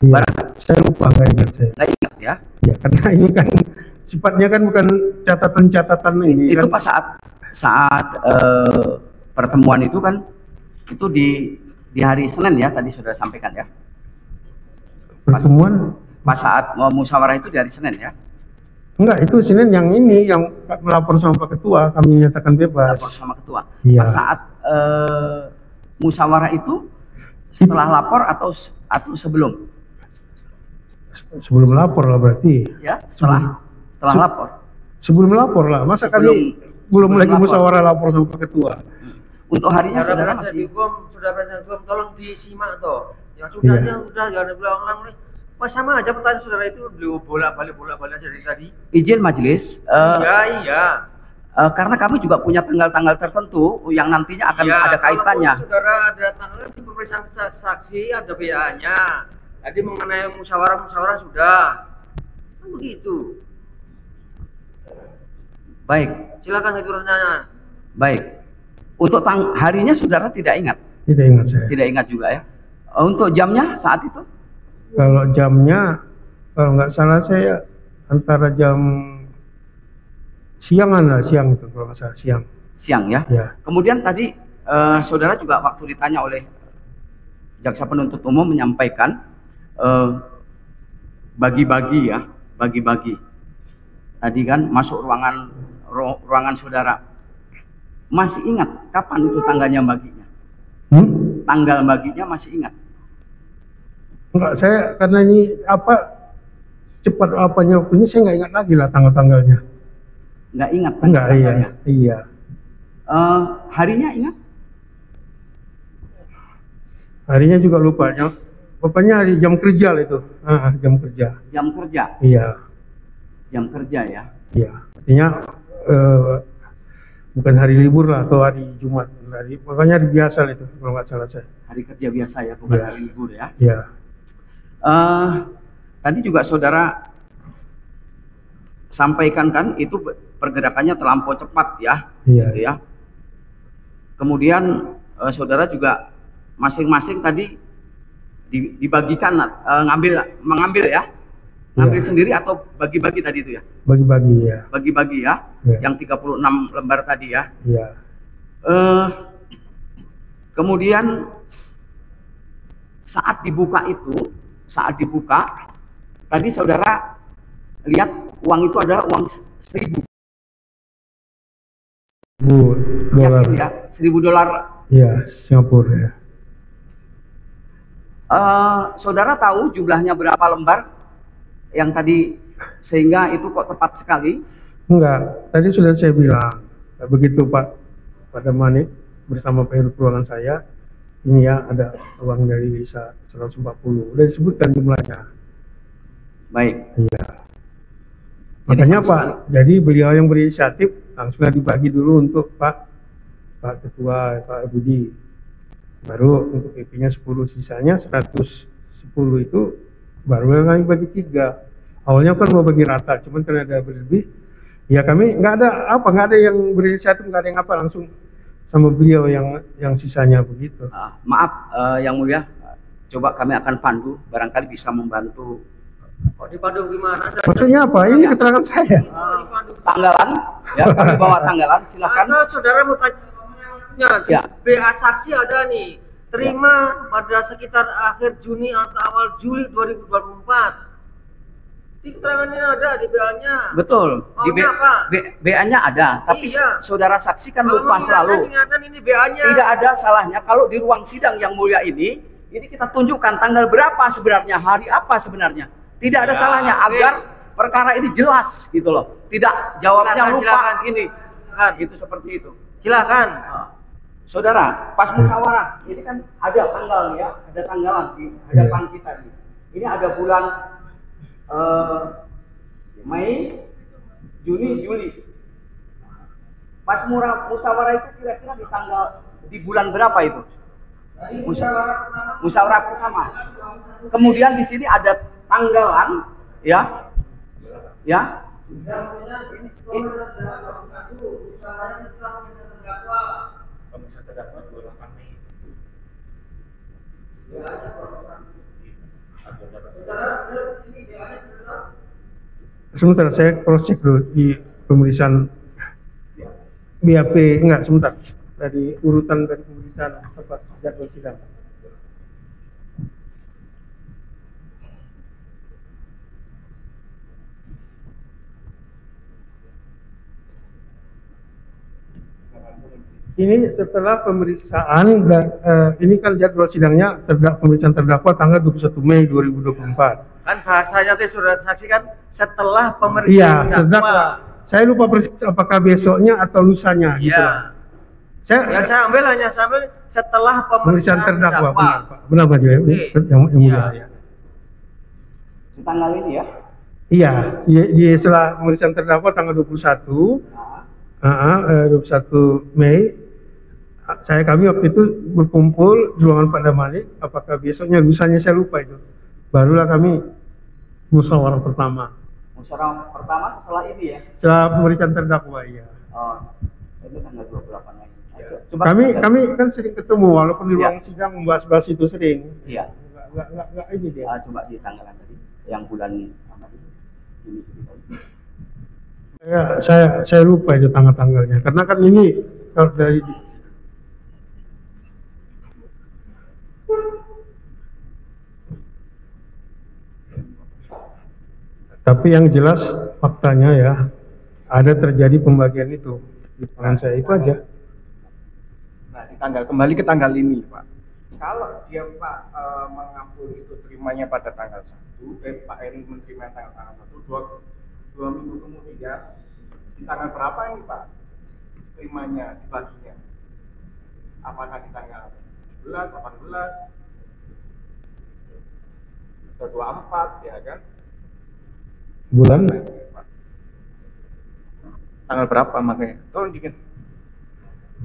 Iya, saya lupa, nggak ingat saya. Nggak ingat ya? Ya, karena ini kan sifatnya kan bukan catatan-catatan ini. Itu kan. pas saat pertemuan itu kan, itu di hari Senin ya, tadi sudah sampaikan ya. Pertemuan? Pas saat musyawarah itu di hari Senin ya? Enggak, itu Senin yang ini, yang melapor sama Pak Ketua, kami nyatakan bebas. Lapor sama ketua. Iya. Pas saat musyawarah itu setelah lapor atau sebelum? Sebelum lapor lah berarti. Ya, setelah lapor. Sebelum lapor lah, masa kami belum lagi musyawarah lapor sama Pak Ketua. Untuk harinya saudara masih sudah penasihat hukum, tolong disimak toh. Yang sudahnya udah jangan diulang-ulang nih. Wah, sama aja pertanyaan saudara itu beliau bolak-balik aja dari tadi. Izin majelis. Iya. Karena kami juga punya tanggal-tanggal tertentu yang nantinya akan ada kaitannya. Kalau saudara ada tanggal di pemeriksaan saksi, ada BA-nya. Tadi mengenai musyawarah sudah. Kan begitu. Baik. Silakan itu pertanyaan. Baik. Untuk harinya saudara tidak ingat? Tidak ingat saya. Tidak ingat juga ya. Untuk jamnya saat itu? Kalau jamnya, kalau nggak salah saya antara jam siangan lah, siang itu kalau nggak salah, siang. Siang ya? Ya. Kemudian tadi saudara juga waktu ditanya oleh jaksa penuntut umum menyampaikan bagi-bagi ya, bagi-bagi. Tadi kan masuk ruangan saudara. Masih ingat kapan itu tanggalnya baginya? Tanggal baginya masih ingat? Enggak, saya karena ini cepat apanya waktu ini saya nggak ingat lagi lah tanggal-tanggalnya. Nggak ingat tanggalnya? Iya. Harinya ingat? Harinya juga lupa. Pokoknya hari jam kerja lah itu. Jam kerja. Jam kerja? Iya. Jam kerja ya? Iya. Artinya bukan hari libur lah atau hari Jumat. Pokoknya hari biasa lah itu kalau nggak salah saya. Hari kerja biasa ya, bukan hari libur ya? Iya. Tadi juga saudara sampaikan kan itu pergerakannya terlampau cepat ya, iya. Gitu ya. Kemudian saudara juga masing-masing tadi dibagikan mengambil ya, ngambil sendiri atau bagi-bagi tadi itu ya? Bagi-bagi ya. Bagi-bagi ya, yang 36 lembar tadi ya. Iya. Kemudian saat dibuka tadi saudara lihat uang itu adalah uang 1.000 dolar ya, $1.000 ya, Singapura ya. Saudara tahu jumlahnya berapa lembar yang tadi sehingga itu kok tepat sekali? Enggak, tadi sudah saya bilang begitu Pak pada Manik bersama Pak ruangan saya, ini ya ada uang dari Lisa 140, udah disebutkan jumlahnya. Baik. Iya. Makanya Pak, jadi beliau yang berinisiatif langsung dibagi dulu untuk Pak Ketua, Pak Budi. Baru untuk PP-nya 10, sisanya 110 itu baru kami bagi 3. Awalnya kan mau bagi rata, cuman karena ada berlebih, ya kami nggak ada yang berinisiatif, nggak ada yang langsung sama beliau yang sisanya begitu. Maaf yang mulia, coba kami akan pandu, barangkali bisa membantu. Kok dipandu gimana? Maksudnya apa? Ini keterangan saya. Tanggalan, ya kami bawa tanggalan, silakan. Atau saudara mau tanya, ya. BA saksi ada nih, terima pada sekitar akhir Juni atau awal Juli 2024. Di keterangan ini ada di BA-nya. Betul. Di BA-nya ada, tapi saudara saksi kan lupa selalu. Ini BA-nya. Tidak ada salahnya kalau di ruang sidang yang mulia ini kita tunjukkan tanggal berapa sebenarnya, hari apa sebenarnya. Tidak ada salahnya agar perkara ini jelas gitu loh. Tidak jawabnya lupa ini. Itu seperti itu. Silakan. Saudara, pas musyawarah ini kan ada tanggal ya, ada tanggalan di hadapan kita nih. Ini ada bulan Mei, Juni, Juli. Pas musyawarah itu kira-kira di bulan berapa itu? Musyawarah pertama. Kemudian di sini ada tanggalan, ya. Sebentar, saya cross check dulu di pemeriksaan BAP, enggak, sebentar. Dari urutan dari pemeriksaan apa jadwal sidang. Ini setelah pemeriksaan dan ini kan jadwal sidangnya pemeriksaan terdakwa tanggal 21 Mei 2024. Kan bahasanya teh sudah saksikan setelah Iya, pemeriksaan terdakwa. Saya lupa persis apakah besoknya atau lusanya gitu. Iya. Saya Yang saya ambil hanya saya ambil setelah pemeriksaan pemeriksaan terdakwa, terdakwa. benar Pak. Benar Pak Jaya, Oke. yang mulia Iya. ya. Di tanggal ini ya. Iya, di setelah pemeriksaan terdakwa tanggal 21 21 Mei kami waktu itu berkumpul di ruangan Pak Damani, apakah besoknya lusanya saya lupa itu. Barulah kami musyawarah pertama. Musyawarah pertama setelah ini ya. Setelah pemeriksaan terdakwa ya. Oh, itu tanggal 28 Mei. Kami kan sering ketemu walaupun di Iya. ruang sidang membahas-bahas itu sering. Iya. Enggak ini dia. Coba di tanggalan tadi yang bulan apa itu? Juli. Ya, saya lupa itu tanggal-tanggalnya karena kan ini kalau dari tapi yang jelas faktanya ya ada terjadi pembagian itu di tangan saya itu aja. Nah, di tanggal kembali ke tanggal ini, Pak. Kalau dia Pak mengampun itu terimanya pada tanggal 1, Pak Eri menerima tanggal 1, dua minggu kemudian di tanggal berapa ini Pak terimanya dibaginya? Apakah di tanggal 17, 18, atau 24 ya kan? Bulan Tanggal berapa makanya? Tolong dikit.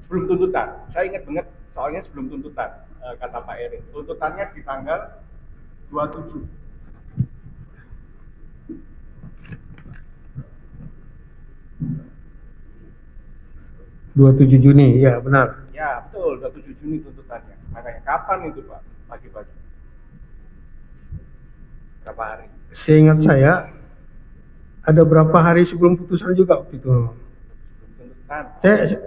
Sebelum tuntutan, saya ingat banget soalnya sebelum tuntutan kata Pak Erin. Tuntutannya di tanggal 27. 27 Juni, ya benar. Ya betul, 27 Juni tuntutannya. Makanya kapan itu Pak? Pagi-pagi. Berapa hari? Seingat saya ada berapa hari sebelum putusan juga waktu itu. Sebelum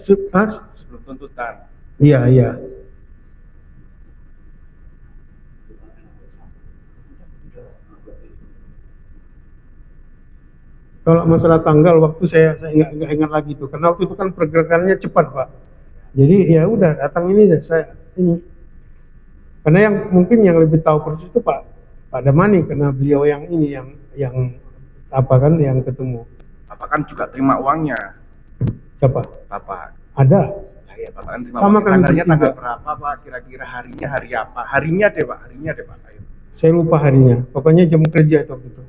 tuntutan. Sebelum tuntutan. Iya. Kalau masalah tanggal waktu saya nggak ingat lagi itu karena waktu itu kan pergerakannya cepat Pak. Jadi ya udah datang ini saya ini. Karena yang mungkin yang lebih tahu persis itu Pak Damani karena beliau yang ini yang apa kan yang ketemu. Bapak kan juga terima uangnya. Siapa? Bapak. Ada. Ya, Bapak kan terima Sama uangnya. kan Tanggalnya bertiga. tanggal berapa Pak? Kira-kira harinya hari apa? Harinya deh Pak. Ayo. Saya lupa harinya. Pokoknya jam kerja itu waktu itu.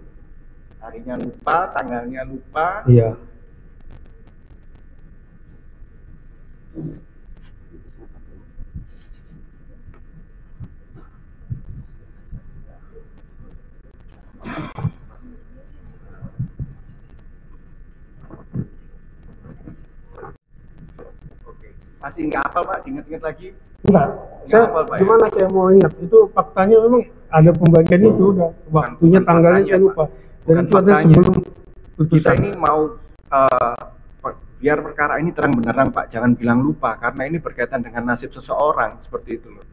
Harinya lupa, tanggalnya lupa. Iya. Oke. Masih nggak hafal Pak? Diingat-ingat lagi. Enggak. Saya hafal, Pak, ya? gimana saya mau ingat itu faktanya memang ada pembagian itu udah waktunya bukan tanggalnya faktanya, saya lupa. Dan Bukan itu ada faktanya. sebelum Kita putusan. ini mau biar perkara ini terang benerang Pak, jangan bilang lupa karena ini berkaitan dengan nasib seseorang seperti itu loh.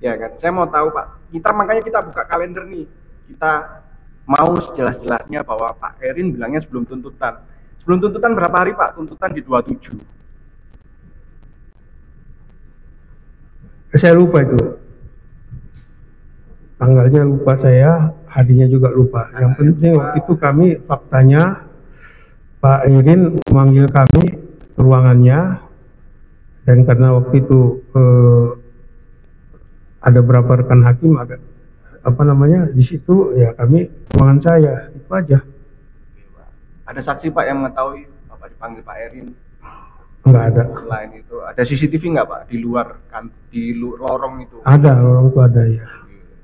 Ya kan, saya mau tahu Pak. Makanya kita buka kalender nih. Kita mau sejelas-jelasnya bahwa Pak Erin bilangnya sebelum tuntutan. Sebelum tuntutan berapa hari Pak? Tuntutan di 27. Saya lupa itu. Tanggalnya lupa saya, harinya juga lupa. Yang penting waktu itu kami faktanya Pak Irin memanggil kami ke ruangannya dan karena waktu itu ada beberapa rekan hakim agak di situ ya kami ruangan saya itu aja. Ada saksi Pak yang mengetahui Bapak dipanggil Pak Erin? Enggak ada. Selain itu ada CCTV nggak Pak di luar kan di lorong itu? Ada orang itu ada ya.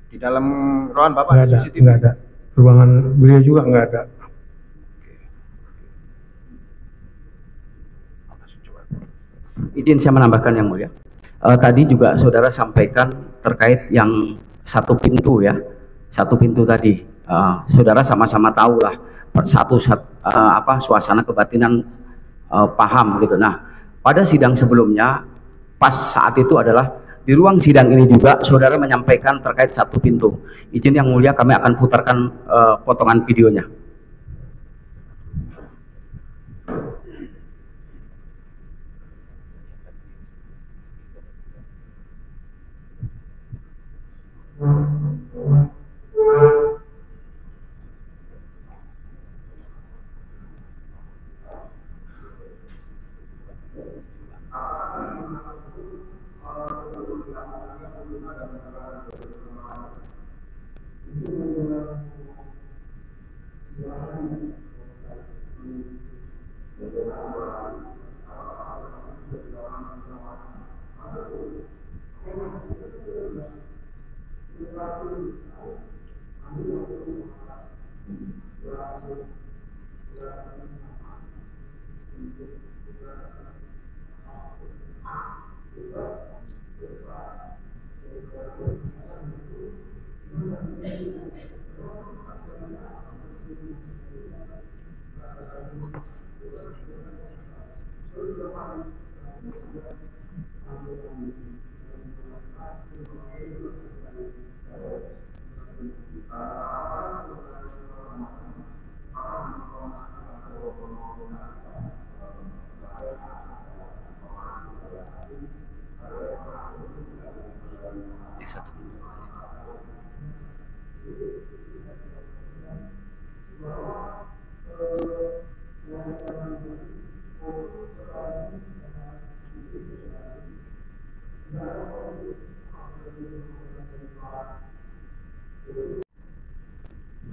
Di dalam ruangan Bapak Enggak ada ada, CCTV? enggak ada. Ruangan beliau juga enggak ada. Izin saya menambahkan yang mulia. Tadi juga saudara sampaikan terkait yang satu pintu ya, satu pintu tadi. saudara sama-sama tahu lah suasana kebatinan paham gitu. Nah, pada sidang sebelumnya pas saat itu adalah di ruang sidang ini juga saudara menyampaikan terkait satu pintu. Izin yang mulia, kami akan putarkan potongan videonya.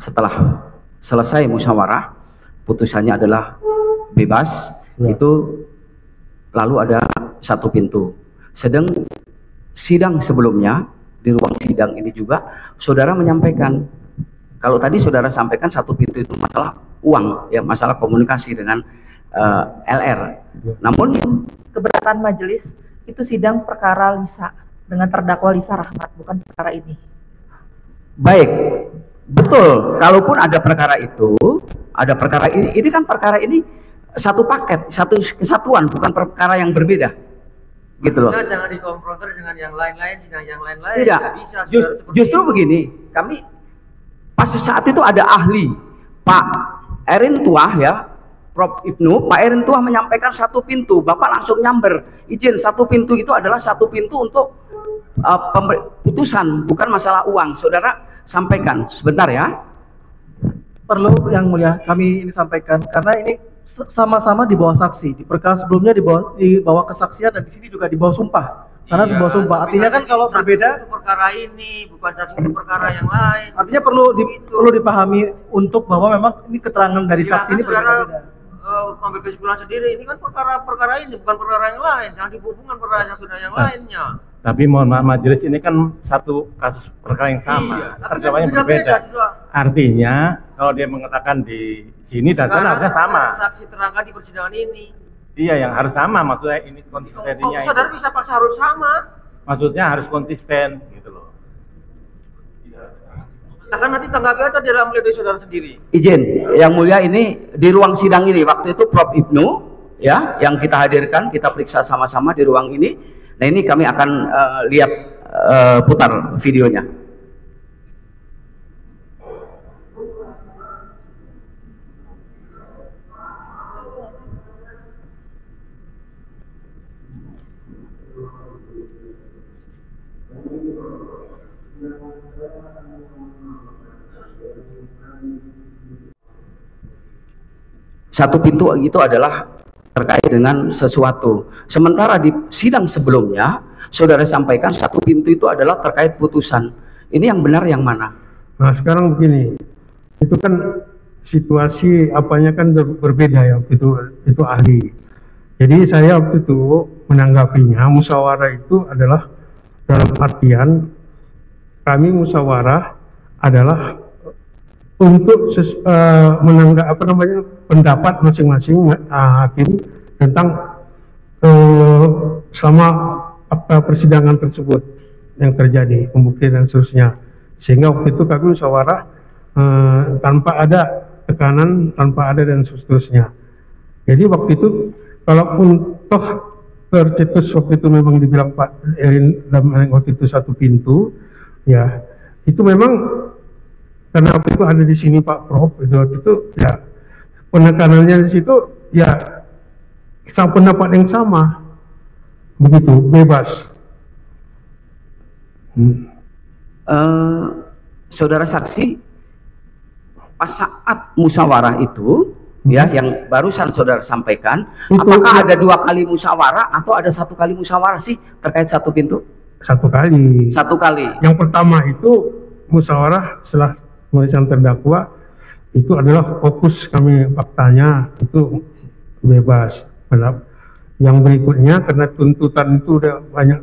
Setelah selesai musyawarah, putusannya adalah bebas, itu lalu ada satu pintu. Sedang sidang sebelumnya, di ruang sidang ini juga, saudara menyampaikan, kalau tadi saudara sampaikan satu pintu itu masalah uang, ya masalah komunikasi dengan LR. Namun keberatan majelis itu sidang perkara Lisa dengan terdakwa Lisa Rahmat, bukan perkara ini. Baik, betul. Kalaupun ada perkara itu, ada perkara ini kan perkara ini satu paket, satu kesatuan, bukan perkara yang berbeda, gitu loh. Nah, jangan dikonfrontir dengan yang lain-lain, sidang yang lain-lain. Tidak, bisa, justru begini, kami pas saat itu ada ahli, Pak Erin Tuah ya, Prof. Ibnu, Pak Erin Tuah menyampaikan satu pintu, Bapak langsung nyamber, izin satu pintu itu adalah satu pintu untuk putusan, bukan masalah uang. Saudara sampaikan, sebentar ya. Perlu yang mulia kami ini sampaikan, karena ini sama-sama di bawah saksi. Di perkara sebelumnya di bawah kesaksian, dan di sini juga di bawah sumpah. Sana di bawah sumpah. Artinya kan kalau berbeda, itu perkara ini, bukan saksi untuk perkara yang lain. Artinya perlu dipahami untuk bahwa memang ini keterangan dari saksi ini berbeda-beda. Ambil kesimpulan sendiri, ini kan perkara ini, bukan perkara yang lain. Jangan dihubungkan perkara satu dan yang lainnya. Tapi mohon maaf majelis, ini kan satu kasus perkara yang sama, Iya, tapi terjawabnya kan berbeda. sudah. Artinya kalau dia mengatakan di sini dan sana harusnya sama. Saksi terangkan di persidangan ini. Iya, yang harus sama, maksudnya ini konsistensinya. Kok saudara bisa paksa harus sama? Maksudnya harus konsisten gitu loh. Akan nanti tanggapi aja dalam pledoi saudara sendiri. Izin, yang mulia, ini di ruang sidang ini waktu itu Prof. Ibnu ya, yang kita hadirkan, kita periksa sama-sama di ruang ini. Nah, ini kami akan lihat putar videonya. Satu pintu itu adalah terkait dengan sesuatu. Sementara di sidang sebelumnya, saudara sampaikan satu pintu itu adalah terkait putusan. Ini yang benar yang mana? Nah, sekarang begini, itu kan situasi apanya kan berbeda ya, itu ahli. Jadi saya waktu itu menanggapinya, musyawarah itu adalah dalam artian kami musyawarah adalah untuk menanggap pendapat masing-masing hakim tentang selama persidangan tersebut yang terjadi, pembuktian dan seterusnya. Sehingga waktu itu kami musyawarah tanpa ada tekanan, tanpa ada dan seterusnya. Jadi waktu itu kalaupun toh tercetus waktu itu memang dibilang Pak Erin dalam waktu itu satu pintu, ya itu memang karena waktu itu ada di sini Pak Prof itu waktu itu ya penekanannya di situ ya sama pendapat yang sama begitu bebas. Saudara saksi, pas saat musyawarah itu ya yang barusan saudara sampaikan, Itu, apakah ada 2 kali musyawarah atau ada 1 kali musyawarah sih terkait satu pintu? Satu kali. 1 kali. Yang pertama itu musyawarah setelah pemeriksaan terdakwa itu adalah fokus kami faktanya itu bebas. Yang berikutnya karena tuntutan itu udah banyak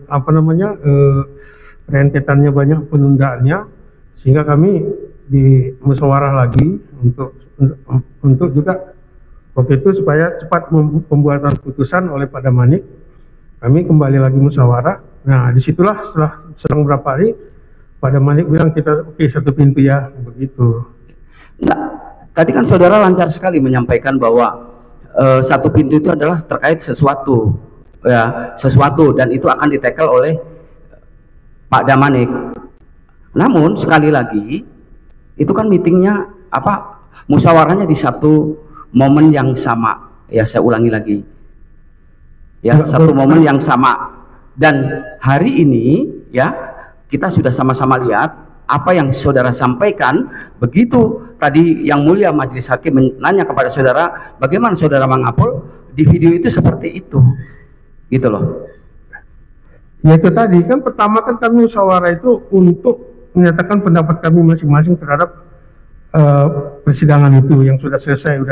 rentetannya banyak penundaannya sehingga kami di musyawarah lagi untuk juga waktu itu supaya cepat pembuatan putusan oleh Pak Damanik. Kami kembali lagi musyawarah. Nah disitulah setelah beberapa hari Pak Damanik bilang kita oke, satu pintu ya begitu. Enggak, tadi kan saudara lancar sekali menyampaikan bahwa satu pintu itu adalah terkait sesuatu ya, sesuatu dan itu akan ditekel oleh Pak Damanik. Namun sekali lagi itu kan meetingnya musyawarahnya di satu momen yang sama ya, saya ulangi lagi ya, satu momen yang sama dan hari ini ya kita sudah sama-sama lihat apa yang saudara sampaikan. Begitu tadi yang mulia majelis hakim menanya kepada saudara bagaimana saudara mengupload di video itu seperti itu gitu loh. Ya itu tadi kan pertama kan kami musyawarah itu untuk menyatakan pendapat kami masing-masing terhadap persidangan itu yang sudah selesai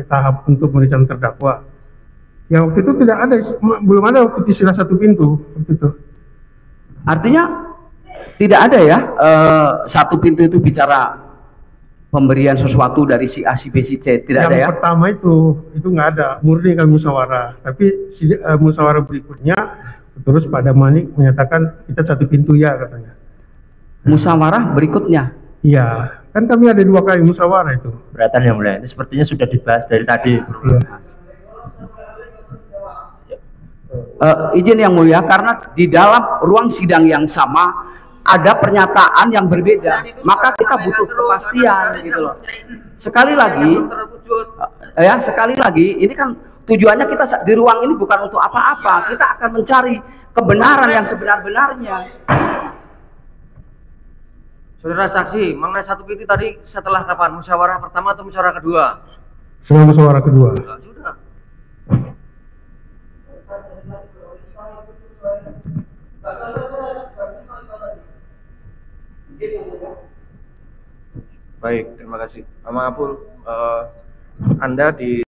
tahap untuk pemeriksaan terdakwa. Ya waktu itu belum ada waktu itu istilah satu pintu waktu itu. Artinya tidak ada ya satu pintu itu bicara pemberian sesuatu dari si A, si B, si C, tidak ada ya? Yang pertama itu nggak ada, murni kami musyawarah. Tapi musyawarah berikutnya terus Pak Damanik menyatakan kita satu pintu ya katanya. Musyawarah berikutnya? Iya, kan kami ada 2 kali musyawarah itu. Keberatan yang mulia, ini sepertinya sudah dibahas dari tadi. Iya. Izin yang mulia, karena di dalam ruang sidang yang sama ada pernyataan yang berbeda, maka kita butuh kepastian gitu loh. Sekali lagi, ini kan tujuannya kita di ruang ini bukan untuk apa-apa, kita akan mencari kebenaran yang sebenar-benarnya. Saudara saksi, mengenai satu pintu tadi setelah kapan? Musyawarah pertama atau musyawarah kedua? Setelah musyawarah kedua. Sudah. Baik, terima kasih. Maaf, Anda di